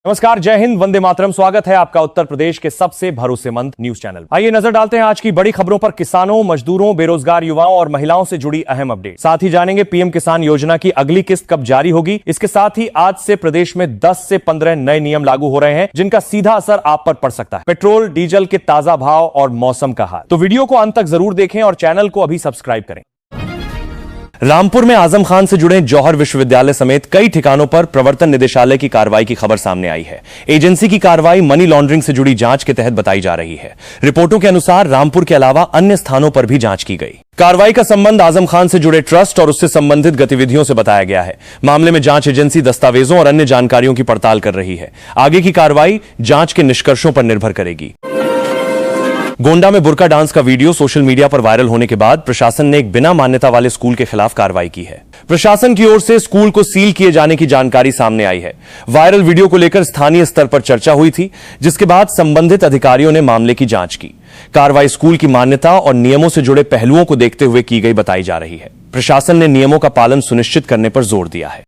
नमस्कार, जय हिंद, वंदे मातरम। स्वागत है आपका उत्तर प्रदेश के सबसे भरोसेमंद न्यूज चैनल। आइए नजर डालते हैं आज की बड़ी खबरों पर। किसानों, मजदूरों, बेरोजगार युवाओं और महिलाओं से जुड़ी अहम अपडेट। साथ ही जानेंगे पीएम किसान योजना की अगली किस्त कब जारी होगी। इसके साथ ही आज से प्रदेश में 10 से 15 नए नियम लागू हो रहे हैं जिनका सीधा असर आप पर पड़ सकता है। पेट्रोल डीजल के ताजा भाव और मौसम का हाल। तो वीडियो को अंत तक जरूर देखें और चैनल को अभी सब्सक्राइब करें। रामपुर में आजम खान से जुड़े जौहर विश्वविद्यालय समेत कई ठिकानों पर प्रवर्तन निदेशालय की कार्रवाई की खबर सामने आई है। एजेंसी की कार्रवाई मनी लॉन्ड्रिंग से जुड़ी जांच के तहत बताई जा रही है। रिपोर्टों के अनुसार रामपुर के अलावा अन्य स्थानों पर भी जांच की गई। कार्रवाई का संबंध आजम खान से जुड़े ट्रस्ट और उससे संबंधित गतिविधियों से बताया गया है। मामले में जांच एजेंसी दस्तावेजों और अन्य जानकारियों की पड़ताल कर रही है। आगे की कार्रवाई जांच के निष्कर्षों पर निर्भर करेगी। गोंडा में बुर्का डांस का वीडियो सोशल मीडिया पर वायरल होने के बाद प्रशासन ने एक बिना मान्यता वाले स्कूल के खिलाफ कार्रवाई की है। प्रशासन की ओर से स्कूल को सील किए जाने की जानकारी सामने आई है। वायरल वीडियो को लेकर स्थानीय स्तर पर चर्चा हुई थी, जिसके बाद संबंधित अधिकारियों ने मामले की जांच की। कार्रवाई स्कूल की मान्यता और नियमों से जुड़े पहलुओं को देखते हुए की गई बताई जा रही है। प्रशासन ने नियमों का पालन सुनिश्चित करने पर जोर दिया है।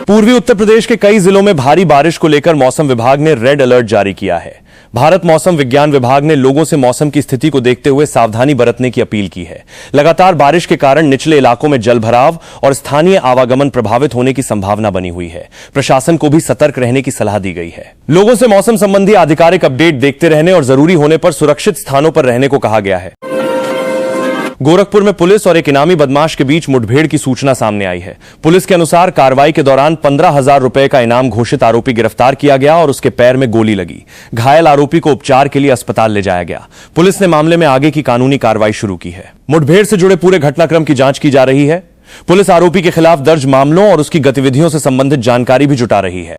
पूर्वी उत्तर प्रदेश के कई जिलों में भारी बारिश को लेकर मौसम विभाग ने रेड अलर्ट जारी किया है। भारत मौसम विज्ञान विभाग ने लोगों से मौसम की स्थिति को देखते हुए सावधानी बरतने की अपील की है। लगातार बारिश के कारण निचले इलाकों में जलभराव और स्थानीय आवागमन प्रभावित होने की संभावना बनी हुई है। प्रशासन को भी सतर्क रहने की सलाह दी गई है। लोगों से मौसम संबंधी आधिकारिक अपडेट देखते रहने और जरूरी होने पर सुरक्षित स्थानों पर रहने को कहा गया है। गोरखपुर में पुलिस और एक इनामी बदमाश के बीच मुठभेड़ की सूचना सामने आई है। पुलिस के अनुसार कार्रवाई के दौरान 15,000 रुपए का इनाम घोषित आरोपी गिरफ्तार किया गया और उसके पैर में गोली लगी। घायल आरोपी को उपचार के लिए अस्पताल ले जाया गया। पुलिस ने मामले में आगे की कानूनी कार्रवाई शुरू की है। मुठभेड़ से जुड़े पूरे घटनाक्रम की जांच की जा रही है। पुलिस आरोपी के खिलाफ दर्ज मामलों और उसकी गतिविधियों से संबंधित जानकारी भी जुटा रही है।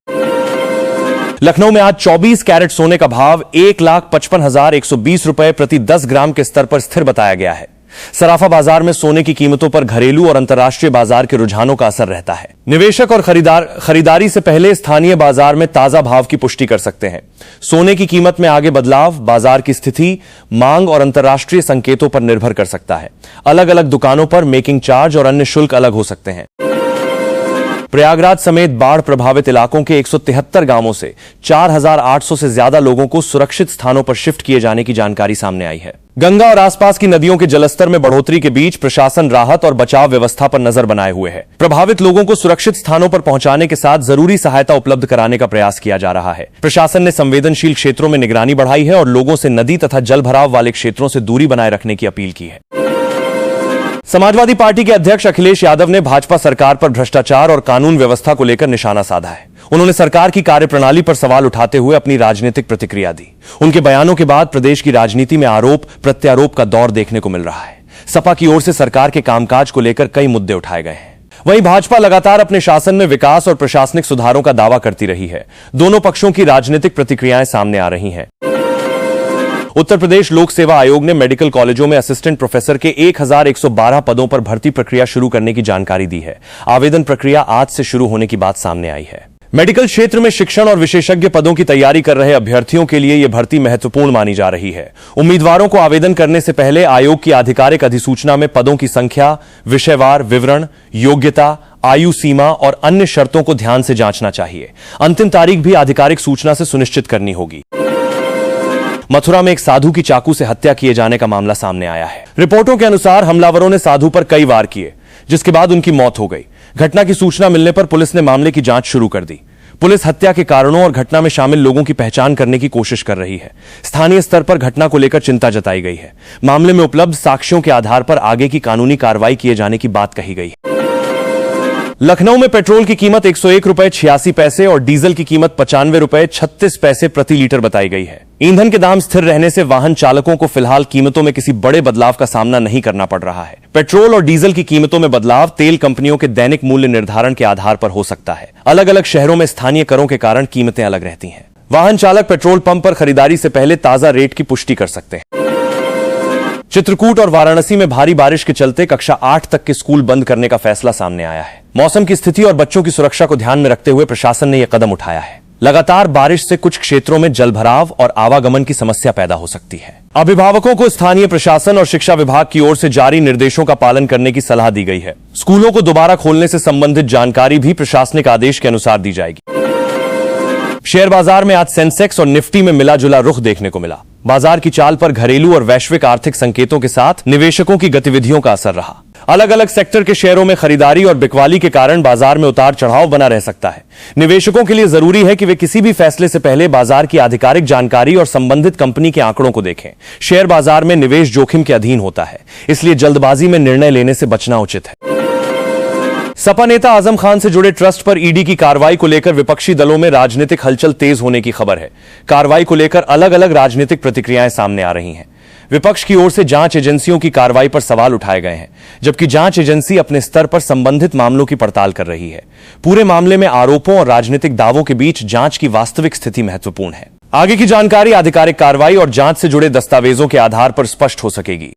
लखनऊ में आज 24 कैरेट सोने का भाव 1,55,120 रुपए प्रति 10 ग्राम के स्तर पर स्थिर बताया गया है। सराफा बाजार में सोने की कीमतों पर घरेलू और अंतर्राष्ट्रीय बाजार के रुझानों का असर रहता है। निवेशक और खरीदारी से पहले स्थानीय बाजार में ताजा भाव की पुष्टि कर सकते हैं। सोने की कीमत में आगे बदलाव बाजार की स्थिति, मांग और अंतर्राष्ट्रीय संकेतों पर निर्भर कर सकता है। अलग अलग दुकानों पर मेकिंग चार्ज और अन्य शुल्क अलग हो सकते हैं। प्रयागराज समेत बाढ़ प्रभावित इलाकों के 173 गांवों से 4,800 से ज्यादा लोगों को सुरक्षित स्थानों पर शिफ्ट किए जाने की जानकारी सामने आई है। गंगा और आसपास की नदियों के जलस्तर में बढ़ोतरी के बीच प्रशासन राहत और बचाव व्यवस्था पर नजर बनाए हुए है। प्रभावित लोगों को सुरक्षित स्थानों पर पहुंचाने के साथ जरूरी सहायता उपलब्ध कराने का प्रयास किया जा रहा है। प्रशासन ने संवेदनशील क्षेत्रों में निगरानी बढ़ाई है और लोगों से नदी तथा जलभराव वाले क्षेत्रों से दूरी बनाए रखने की अपील की है। समाजवादी पार्टी के अध्यक्ष अखिलेश यादव ने भाजपा सरकार पर भ्रष्टाचार और कानून व्यवस्था को लेकर निशाना साधा है। उन्होंने सरकार की कार्यप्रणाली पर सवाल उठाते हुए अपनी राजनीतिक प्रतिक्रिया दी। उनके बयानों के बाद प्रदेश की राजनीति में आरोप प्रत्यारोप का दौर देखने को मिल रहा है। सपा की ओर से सरकार के कामकाज को लेकर कई मुद्दे उठाए गए हैं। वहीं भाजपा लगातार अपने शासन में विकास और प्रशासनिक सुधारों का दावा करती रही है। दोनों पक्षों की राजनीतिक प्रतिक्रियाएं सामने आ रही हैं। उत्तर प्रदेश लोक सेवा आयोग ने मेडिकल कॉलेजों में असिस्टेंट प्रोफेसर के 1,112 पदों पर भर्ती प्रक्रिया शुरू करने की जानकारी दी है। आवेदन प्रक्रिया आज से शुरू होने की बात सामने आई है। मेडिकल क्षेत्र में शिक्षण और विशेषज्ञ पदों की तैयारी कर रहे अभ्यर्थियों के लिए यह भर्ती महत्वपूर्ण मानी जा रही है। उम्मीदवारों को आवेदन करने से पहले आयोग की आधिकारिक अधिसूचना में पदों की संख्या, विषयवार विवरण, योग्यता, आयु सीमा और अन्य शर्तों को ध्यान से जांचना चाहिए। अंतिम तारीख भी आधिकारिक सूचना से सुनिश्चित करनी होगी। मथुरा में एक साधु की चाकू से हत्या किए जाने का मामला सामने आया है। रिपोर्टों के अनुसार हमलावरों ने साधु पर कई वार किए, जिसके बाद उनकी मौत हो गई। घटना की सूचना मिलने पर पुलिस ने मामले की जांच शुरू कर दी। पुलिस हत्या के कारणों और घटना में शामिल लोगों की पहचान करने की कोशिश कर रही है। स्थानीय स्तर पर घटना को लेकर चिंता जताई गई है। मामले में उपलब्ध साक्ष्यों के आधार पर आगे की कानूनी कार्रवाई किए जाने की बात कही गई है। लखनऊ में पेट्रोल की कीमत 101 रुपए 86 पैसे और डीजल की कीमत 95 रुपए 36 पैसे प्रति लीटर बताई गई है। ईंधन के दाम स्थिर रहने से वाहन चालकों को फिलहाल कीमतों में किसी बड़े बदलाव का सामना नहीं करना पड़ रहा है। पेट्रोल और डीजल की कीमतों में बदलाव तेल कंपनियों के दैनिक मूल्य निर्धारण के आधार पर हो सकता है। अलग अलग शहरों में स्थानीय करों के कारण कीमतें अलग रहती हैं। वाहन चालक पेट्रोल पंप पर खरीदारी से पहले ताजा रेट की पुष्टि कर सकते हैं। चित्रकूट और वाराणसी में भारी बारिश के चलते कक्षा 8 तक के स्कूल बंद करने का फैसला सामने आया है। मौसम की स्थिति और बच्चों की सुरक्षा को ध्यान में रखते हुए प्रशासन ने यह कदम उठाया है। लगातार बारिश से कुछ क्षेत्रों में जलभराव और आवागमन की समस्या पैदा हो सकती है। अभिभावकों को स्थानीय प्रशासन और शिक्षा विभाग की ओर से जारी निर्देशों का पालन करने की सलाह दी गई है। स्कूलों को दोबारा खोलने से संबंधित जानकारी भी प्रशासनिक आदेश के अनुसार दी जाएगी। शेयर बाजार में आज सेंसेक्स और निफ्टी में मिला जुला रुख देखने को मिला। बाजार की चाल पर घरेलू और वैश्विक आर्थिक संकेतों के साथ निवेशकों की गतिविधियों का असर रहा। अलग अलग सेक्टर के शेयरों में खरीदारी और बिकवाली के कारण बाजार में उतार चढ़ाव बना रह सकता है। निवेशकों के लिए जरूरी है कि वे किसी भी फैसले से पहले बाजार की आधिकारिक जानकारी और संबंधित कंपनी के आंकड़ों को देखें। शेयर बाजार में निवेश जोखिम के अधीन होता है, इसलिए जल्दबाजी में निर्णय लेने से बचना उचित है। सपा नेता आजम खान से जुड़े ट्रस्ट पर ईडी की कार्रवाई को लेकर विपक्षी दलों में राजनीतिक हलचल तेज होने की खबर है। कार्रवाई को लेकर अलग अलग राजनीतिक प्रतिक्रियाएं सामने आ रही हैं। विपक्ष की ओर से जांच एजेंसियों की कार्रवाई पर सवाल उठाए गए हैं, जबकि जांच एजेंसी अपने स्तर पर संबंधित मामलों की पड़ताल कर रही है। पूरे मामले में आरोपों और राजनीतिक दावों के बीच जांच की वास्तविक स्थिति महत्वपूर्ण है। आगे की जानकारी आधिकारिक कार्रवाई और जांच से जुड़े दस्तावेजों के आधार पर स्पष्ट हो सकेगी।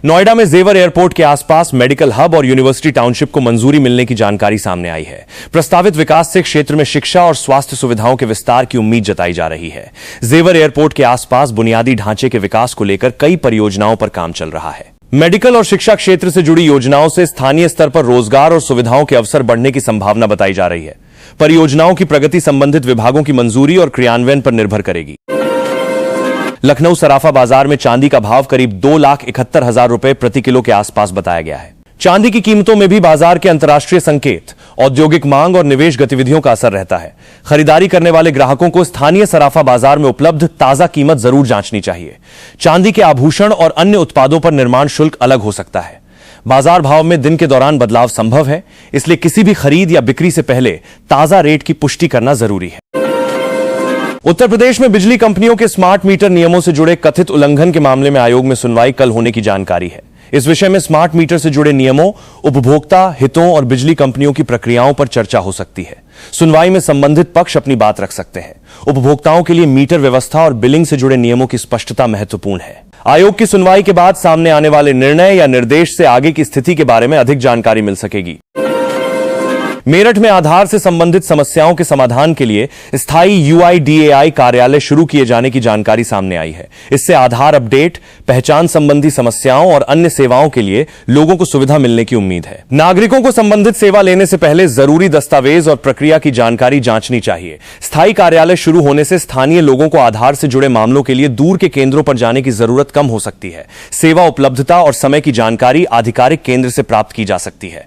नोएडा में जेवर एयरपोर्ट के आसपास मेडिकल हब और यूनिवर्सिटी टाउनशिप को मंजूरी मिलने की जानकारी सामने आई है। प्रस्तावित विकास से क्षेत्र में शिक्षा और स्वास्थ्य सुविधाओं के विस्तार की उम्मीद जताई जा रही है। जेवर एयरपोर्ट के आसपास बुनियादी ढांचे के विकास को लेकर कई परियोजनाओं पर काम चल रहा है। मेडिकल और शिक्षा क्षेत्र से जुड़ी योजनाओं से स्थानीय स्तर पर रोजगार और सुविधाओं के अवसर बढ़ने की संभावना बताई जा रही है। परियोजनाओं की प्रगति संबंधित विभागों की मंजूरी और क्रियान्वयन पर निर्भर करेगी। लखनऊ सराफा बाजार में चांदी का भाव करीब 2,71,000 रुपए प्रति किलो के आसपास बताया गया है। चांदी की कीमतों में भी बाजार के अंतर्राष्ट्रीय संकेत, औद्योगिक मांग और निवेश गतिविधियों का असर रहता है। खरीदारी करने वाले ग्राहकों को स्थानीय सराफा बाजार में उपलब्ध ताजा कीमत जरूर जांचनी चाहिए। चांदी के आभूषण और अन्य उत्पादों पर निर्माण शुल्क अलग हो सकता है। बाजार भाव में दिन के दौरान बदलाव संभव है, इसलिए किसी भी खरीद या बिक्री से पहले ताजा रेट की पुष्टि करना जरूरी है। उत्तर प्रदेश में बिजली कंपनियों के स्मार्ट मीटर नियमों से जुड़े कथित उल्लंघन के मामले में आयोग में सुनवाई कल होने की जानकारी है। इस विषय में स्मार्ट मीटर से जुड़े नियमों, उपभोक्ता हितों और बिजली कंपनियों की प्रक्रियाओं पर चर्चा हो सकती है। सुनवाई में संबंधित पक्ष अपनी बात रख सकते हैं। उपभोक्ताओं के लिए मीटर व्यवस्था और बिलिंग से जुड़े नियमों की स्पष्टता महत्वपूर्ण है। आयोग की सुनवाई के बाद सामने आने वाले निर्णय या निर्देश से आगे की स्थिति के बारे में अधिक जानकारी मिल सकेगी। मेरठ में आधार से संबंधित समस्याओं के समाधान के लिए स्थायी UIDAI कार्यालय शुरू किए जाने की जानकारी सामने आई है। इससे आधार अपडेट, पहचान संबंधी समस्याओं और अन्य सेवाओं के लिए लोगों को सुविधा मिलने की उम्मीद है। नागरिकों को संबंधित सेवा लेने से पहले जरूरी दस्तावेज और प्रक्रिया की जानकारी जांचनी चाहिए। स्थायी कार्यालय शुरू होने से स्थानीय लोगों को आधार से जुड़े मामलों के लिए दूर के केंद्रों पर जाने की जरूरत कम हो सकती है। सेवा उपलब्धता और समय की जानकारी आधिकारिक केंद्र से प्राप्त की जा सकती है।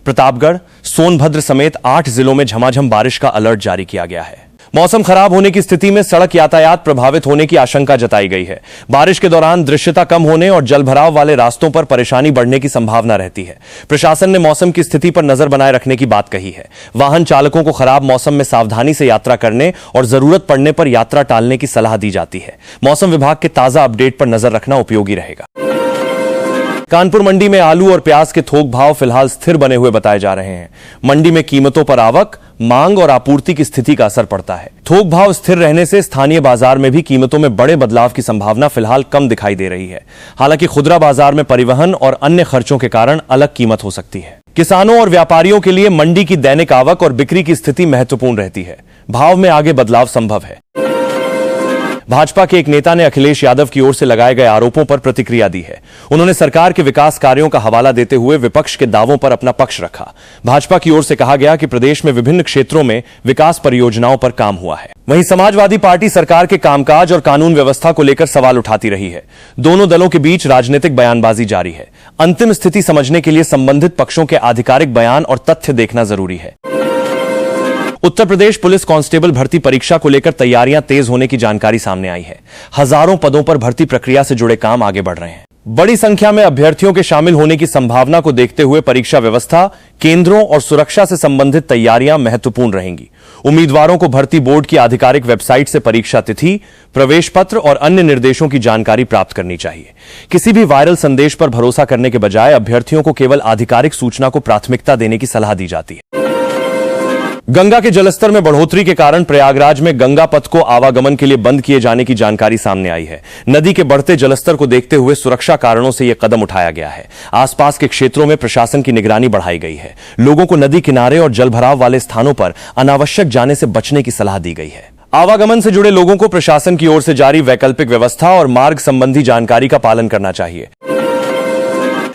प्रतापगढ़, सोनभद्र समेत 8 जिलों में झमाझम बारिश का अलर्ट जारी किया गया है। मौसम खराब होने की स्थिति में सड़क यातायात प्रभावित होने की आशंका जताई गई है। बारिश के दौरान दृश्यता कम होने और जलभराव वाले रास्तों पर परेशानी बढ़ने की संभावना रहती है। प्रशासन ने मौसम की स्थिति पर नजर बनाए रखने की बात कही है। वाहन चालकों को खराब मौसम में सावधानी से यात्रा करने और जरूरत पड़ने पर यात्रा टालने की सलाह दी जाती है। मौसम विभाग के ताजा अपडेट पर नजर रखना उपयोगी रहेगा। कानपुर मंडी में आलू और प्याज के थोक भाव फिलहाल स्थिर बने हुए बताए जा रहे हैं। मंडी में कीमतों पर आवक, मांग और आपूर्ति की स्थिति का असर पड़ता है। थोक भाव स्थिर रहने से स्थानीय बाजार में भी कीमतों में बड़े बदलाव की संभावना फिलहाल कम दिखाई दे रही है। हालांकि खुदरा बाजार में परिवहन और अन्य खर्चों के कारण अलग कीमत हो सकती है। किसानों और व्यापारियों के लिए मंडी की दैनिक आवक और बिक्री की स्थिति महत्वपूर्ण रहती है। भाव में आगे बदलाव संभव है। भाजपा के एक नेता ने अखिलेश यादव की ओर से लगाए गए आरोपों पर प्रतिक्रिया दी है। उन्होंने सरकार के विकास कार्यों का हवाला देते हुए विपक्ष के दावों पर अपना पक्ष रखा। भाजपा की ओर से कहा गया कि प्रदेश में विभिन्न क्षेत्रों में विकास परियोजनाओं पर काम हुआ है। वहीं समाजवादी पार्टी सरकार के कामकाज और कानून व्यवस्था को लेकर सवाल उठाती रही है। दोनों दलों के बीच राजनीतिक बयानबाजी जारी है। अंतिम स्थिति समझने के लिए संबंधित पक्षों के आधिकारिक बयान और तथ्य देखना जरूरी है। उत्तर प्रदेश पुलिस कांस्टेबल भर्ती परीक्षा को लेकर तैयारियां तेज होने की जानकारी सामने आई है। हजारों पदों पर भर्ती प्रक्रिया से जुड़े काम आगे बढ़ रहे हैं। बड़ी संख्या में अभ्यर्थियों के शामिल होने की संभावना को देखते हुए परीक्षा व्यवस्था, केंद्रों और सुरक्षा से संबंधित तैयारियां महत्वपूर्ण रहेंगी। उम्मीदवारों को भर्ती बोर्ड की आधिकारिक वेबसाइट से परीक्षा तिथि, प्रवेश पत्र और अन्य निर्देशों की जानकारी प्राप्त करनी चाहिए। किसी भी वायरल संदेश पर भरोसा करने के बजाय अभ्यर्थियों को केवल आधिकारिक सूचना को प्राथमिकता देने की सलाह दी जाती है। गंगा के जलस्तर में बढ़ोतरी के कारण प्रयागराज में गंगा पथ को आवागमन के लिए बंद किए जाने की जानकारी सामने आई है। नदी के बढ़ते जलस्तर को देखते हुए सुरक्षा कारणों से यह कदम उठाया गया है। आसपास के क्षेत्रों में प्रशासन की निगरानी बढ़ाई गई है। लोगों को नदी किनारे और जलभराव वाले स्थानों पर अनावश्यक जाने से बचने की सलाह दी गई है। आवागमन से जुड़े लोगों को प्रशासन की ओर से जारी वैकल्पिक व्यवस्था और मार्ग संबंधी जानकारी का पालन करना चाहिए।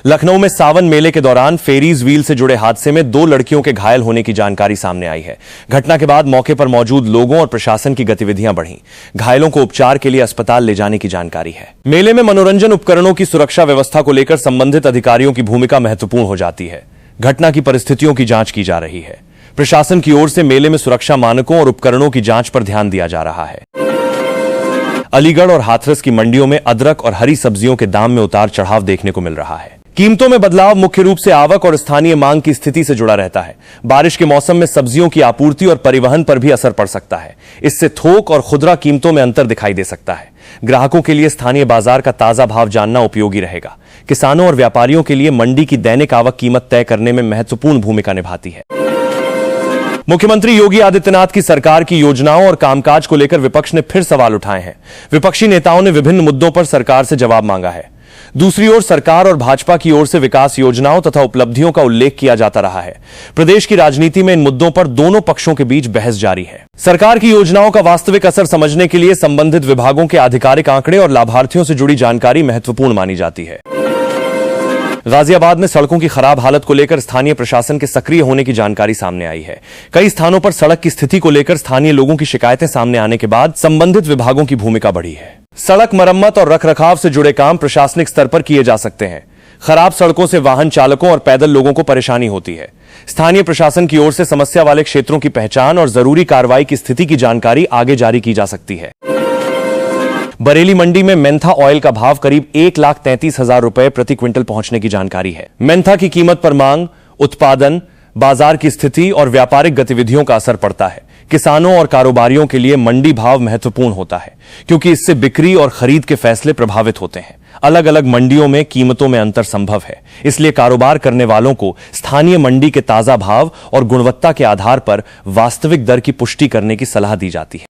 लखनऊ में सावन मेले के दौरान फेरीज व्हील से जुड़े हादसे में 2 लड़कियों के घायल होने की जानकारी सामने आई है। घटना के बाद मौके पर मौजूद लोगों और प्रशासन की गतिविधियां बढ़ी। घायलों को उपचार के लिए अस्पताल ले जाने की जानकारी है। मेले में मनोरंजन उपकरणों की सुरक्षा व्यवस्था को लेकर संबंधित अधिकारियों की भूमिका महत्वपूर्ण हो जाती है। घटना की परिस्थितियों की जांच की जा रही है। प्रशासन की ओर से मेले में सुरक्षा मानकों और उपकरणों की जांच पर ध्यान दिया जा रहा है। अलीगढ़ और हाथरस की मंडियों में अदरक और हरी सब्जियों के दाम में उतार चढ़ाव देखने को मिल रहा है। कीमतों में बदलाव मुख्य रूप से आवक और स्थानीय मांग की स्थिति से जुड़ा रहता है। बारिश के मौसम में सब्जियों की आपूर्ति और परिवहन पर भी असर पड़ सकता है। इससे थोक और खुदरा कीमतों में अंतर दिखाई दे सकता है। ग्राहकों के लिए स्थानीय बाजार का ताजा भाव जानना उपयोगी रहेगा। किसानों और व्यापारियों के लिए मंडी की दैनिक आवक कीमत तय करने में महत्वपूर्ण भूमिका निभाती है। मुख्यमंत्री योगी आदित्यनाथ की सरकार की योजनाओं और कामकाज को लेकर विपक्ष ने फिर सवाल उठाए हैं। विपक्षी नेताओं ने विभिन्न मुद्दों पर सरकार से जवाब मांगा है। दूसरी ओर सरकार और भाजपा की ओर से विकास योजनाओं तथा उपलब्धियों का उल्लेख किया जाता रहा है। प्रदेश की राजनीति में इन मुद्दों पर दोनों पक्षों के बीच बहस जारी है। सरकार की योजनाओं का वास्तविक असर समझने के लिए संबंधित विभागों के आधिकारिक आंकड़े और लाभार्थियों से जुड़ी जानकारी महत्वपूर्ण मानी जाती है। गाजियाबाद में सड़कों की खराब हालत को लेकर स्थानीय प्रशासन के सक्रिय होने की जानकारी सामने आई है। कई स्थानों पर सड़क की स्थिति को लेकर स्थानीय लोगों की शिकायतें सामने आने के बाद संबंधित विभागों की भूमिका बढ़ी है। सड़क मरम्मत और रखरखाव से जुड़े काम प्रशासनिक स्तर पर किए जा सकते हैं। खराब सड़कों से वाहन चालकों और पैदल लोगों को परेशानी होती है। स्थानीय प्रशासन की ओर से समस्या वाले क्षेत्रों की पहचान और जरूरी कार्रवाई की स्थिति की जानकारी आगे जारी की जा सकती है। बरेली मंडी में मेंथा ऑयल का भाव करीब 1,33,000 रुपए प्रति क्विंटल पहुंचने की जानकारी है। मेंथा की कीमत पर मांग, उत्पादन, बाजार की स्थिति और व्यापारिक गतिविधियों का असर पड़ता है। किसानों और कारोबारियों के लिए मंडी भाव महत्वपूर्ण होता है, क्योंकि इससे बिक्री और खरीद के फैसले प्रभावित होते हैं। अलग अलग मंडियों में कीमतों में अंतर संभव है, इसलिए कारोबार करने वालों को स्थानीय मंडी के ताजा भाव और गुणवत्ता के आधार पर वास्तविक दर की पुष्टि करने की सलाह दी जाती है।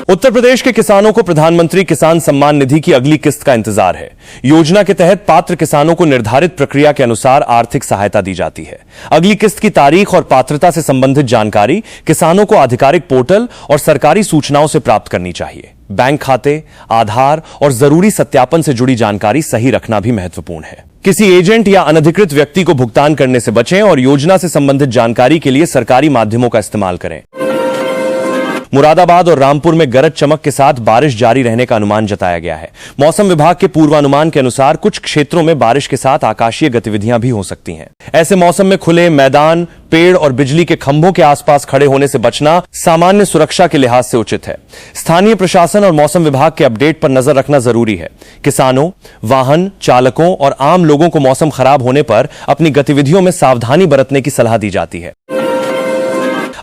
उत्तर प्रदेश के किसानों को प्रधानमंत्री किसान सम्मान निधि की अगली किस्त का इंतजार है। योजना के तहत पात्र किसानों को निर्धारित प्रक्रिया के अनुसार आर्थिक सहायता दी जाती है। अगली किस्त की तारीख और पात्रता से संबंधित जानकारी किसानों को आधिकारिक पोर्टल और सरकारी सूचनाओं से प्राप्त करनी चाहिए। बैंक खाते, आधार और जरूरी सत्यापन से जुड़ी जानकारी सही रखना भी महत्वपूर्ण है। किसी एजेंट या अनधिकृत व्यक्ति को भुगतान करने से बचें और योजना से संबंधित जानकारी के लिए सरकारी माध्यमों का इस्तेमाल करें। मुरादाबाद और रामपुर में गरज चमक के साथ बारिश जारी रहने का अनुमान जताया गया है। मौसम विभाग के पूर्वानुमान के अनुसार कुछ क्षेत्रों में बारिश के साथ आकाशीय गतिविधियां भी हो सकती हैं। ऐसे मौसम में खुले मैदान, पेड़ और बिजली के खंभों के आसपास खड़े होने से बचना सामान्य सुरक्षा के लिहाज से उचित है। स्थानीय प्रशासन और मौसम विभाग के अपडेट पर नजर रखना जरूरी है। किसानों, वाहन चालकों और आम लोगों को मौसम खराब होने पर अपनी गतिविधियों में सावधानी बरतने की सलाह दी जाती है।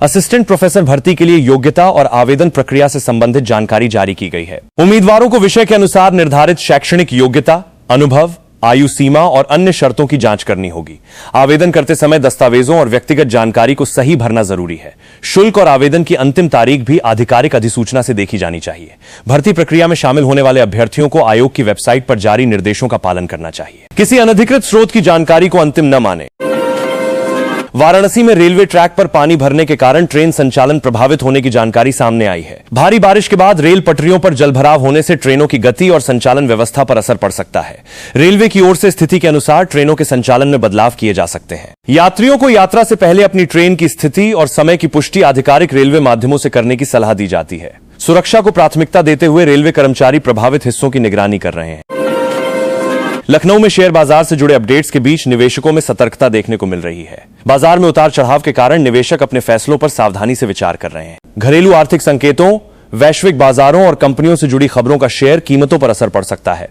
असिस्टेंट प्रोफेसर भर्ती के लिए योग्यता और आवेदन प्रक्रिया से संबंधित जानकारी जारी की गई है। उम्मीदवारों को विषय के अनुसार निर्धारित शैक्षणिक योग्यता, अनुभव, आयु सीमा और अन्य शर्तों की जांच करनी होगी। आवेदन करते समय दस्तावेजों और व्यक्तिगत जानकारी को सही भरना जरूरी है। शुल्क और आवेदन की अंतिम तारीख भी आधिकारिक अधिसूचना से देखी जानी चाहिए। भर्ती प्रक्रिया में शामिल होने वाले अभ्यर्थियों को आयोग की वेबसाइट पर जारी निर्देशों का पालन करना चाहिए। किसी अनधिकृत स्रोत की जानकारी को अंतिम न माने। वाराणसी में रेलवे ट्रैक पर पानी भरने के कारण ट्रेन संचालन प्रभावित होने की जानकारी सामने आई है। भारी बारिश के बाद रेल पटरियों पर जलभराव होने से ट्रेनों की गति और संचालन व्यवस्था पर असर पड़ सकता है। रेलवे की ओर से स्थिति के अनुसार ट्रेनों के संचालन में बदलाव किए जा सकते हैं। यात्रियों को यात्रा से पहले अपनी ट्रेन की स्थिति और समय की पुष्टि आधिकारिक रेलवे माध्यमों से करने की सलाह दी जाती है। सुरक्षा को प्राथमिकता देते हुए रेलवे कर्मचारी प्रभावित हिस्सों की निगरानी कर रहे हैं। लखनऊ में शेयर बाजार से जुड़े अपडेट्स के बीच निवेशकों में सतर्कता देखने को मिल रही है। बाजार में उतार चढ़ाव के कारण निवेशक अपने फैसलों पर सावधानी से विचार कर रहे हैं। घरेलू आर्थिक संकेतों, वैश्विक बाजारों और कंपनियों से जुड़ी खबरों का शेयर कीमतों पर असर पड़ सकता है।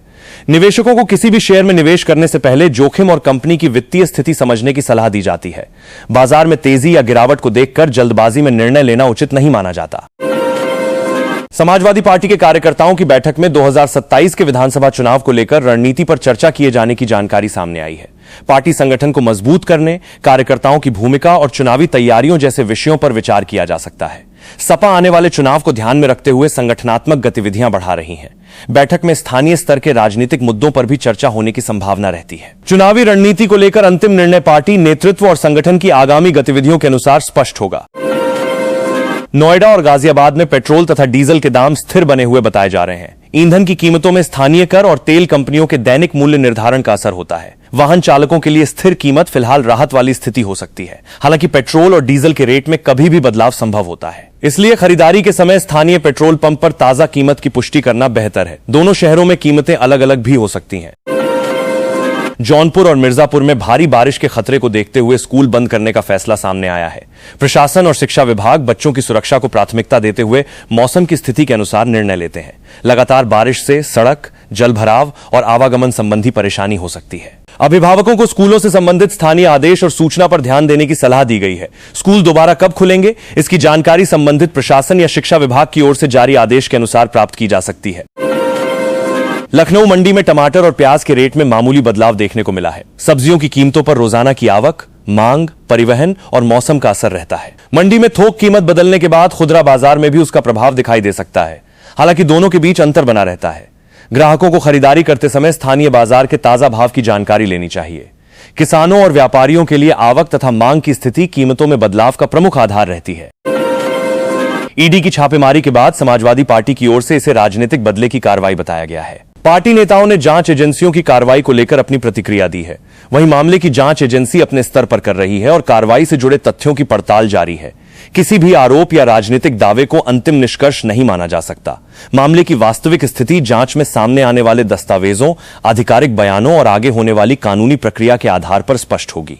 निवेशकों को किसी भी शेयर में निवेश करने से पहले जोखिम और कंपनी की वित्तीय स्थिति समझने की सलाह दी जाती है। बाजार में तेजी या गिरावट को देखकर जल्दबाजी में निर्णय लेना उचित नहीं माना जाता। समाजवादी पार्टी के कार्यकर्ताओं की बैठक में 2027 के विधानसभा चुनाव को लेकर रणनीति पर चर्चा किए जाने की जानकारी सामने आई है। पार्टी संगठन को मजबूत करने, कार्यकर्ताओं की भूमिका और चुनावी तैयारियों जैसे विषयों पर विचार किया जा सकता है। सपा आने वाले चुनाव को ध्यान में रखते हुए संगठनात्मक गतिविधियां बढ़ा रही है। बैठक में स्थानीय स्तर के राजनीतिक मुद्दों पर भी चर्चा होने की संभावना रहती है। चुनावी रणनीति को लेकर अंतिम निर्णय पार्टी नेतृत्व और संगठन की आगामी गतिविधियों के अनुसार स्पष्ट होगा। नोएडा और गाजियाबाद में पेट्रोल तथा डीजल के दाम स्थिर बने हुए बताए जा रहे हैं। ईंधन की कीमतों में स्थानीय कर और तेल कंपनियों के दैनिक मूल्य निर्धारण का असर होता है। वाहन चालकों के लिए स्थिर कीमत फिलहाल राहत वाली स्थिति हो सकती है। हालांकि पेट्रोल और डीजल के रेट में कभी भी बदलाव संभव होता है, इसलिए खरीदारी के समय स्थानीय पेट्रोल पंप पर ताजा कीमत की पुष्टि करना बेहतर है। दोनों शहरों में कीमतें अलग अलग भी हो सकती हैं। जौनपुर और मिर्जापुर में भारी बारिश के खतरे को देखते हुए स्कूल बंद करने का फैसला सामने आया है। प्रशासन और शिक्षा विभाग बच्चों की सुरक्षा को प्राथमिकता देते हुए मौसम की स्थिति के अनुसार निर्णय लेते हैं। लगातार बारिश से सड़क, जल भराव और आवागमन संबंधी परेशानी हो सकती है। अभिभावकों को स्कूलों से संबंधित स्थानीय आदेश और सूचना पर ध्यान देने की सलाह दी गई है। स्कूल दोबारा कब खुलेंगे, इसकी जानकारी संबंधित प्रशासन या शिक्षा विभाग की ओर से जारी आदेश के अनुसार प्राप्त की जा सकती है। लखनऊ मंडी में टमाटर और प्याज के रेट में मामूली बदलाव देखने को मिला है। सब्जियों की कीमतों पर रोजाना की आवक, मांग, परिवहन और मौसम का असर रहता है। मंडी में थोक कीमत बदलने के बाद खुदरा बाजार में भी उसका प्रभाव दिखाई दे सकता है। हालांकि दोनों के बीच अंतर बना रहता है। ग्राहकों को खरीदारी करते समय स्थानीय बाजार के ताजा भाव की जानकारी लेनी चाहिए। किसानों और व्यापारियों के लिए आवक तथा मांग की स्थिति कीमतों में बदलाव का प्रमुख आधार रहती है। ईडी की छापेमारी के बाद समाजवादी पार्टी की ओर से इसे राजनीतिक बदले की कार्रवाई बताया गया है। पार्टी नेताओं ने जांच एजेंसियों की कार्रवाई को लेकर अपनी प्रतिक्रिया दी है। वहीं मामले की जांच एजेंसी अपने स्तर पर कर रही है और कार्रवाई से जुड़े तथ्यों की पड़ताल जारी है। किसी भी आरोप या राजनीतिक दावे को अंतिम निष्कर्ष नहीं माना जा सकता। मामले की वास्तविक स्थिति जांच में सामने आने वाले दस्तावेजों, आधिकारिक बयानों और आगे होने वाली कानूनी प्रक्रिया के आधार पर स्पष्ट होगी।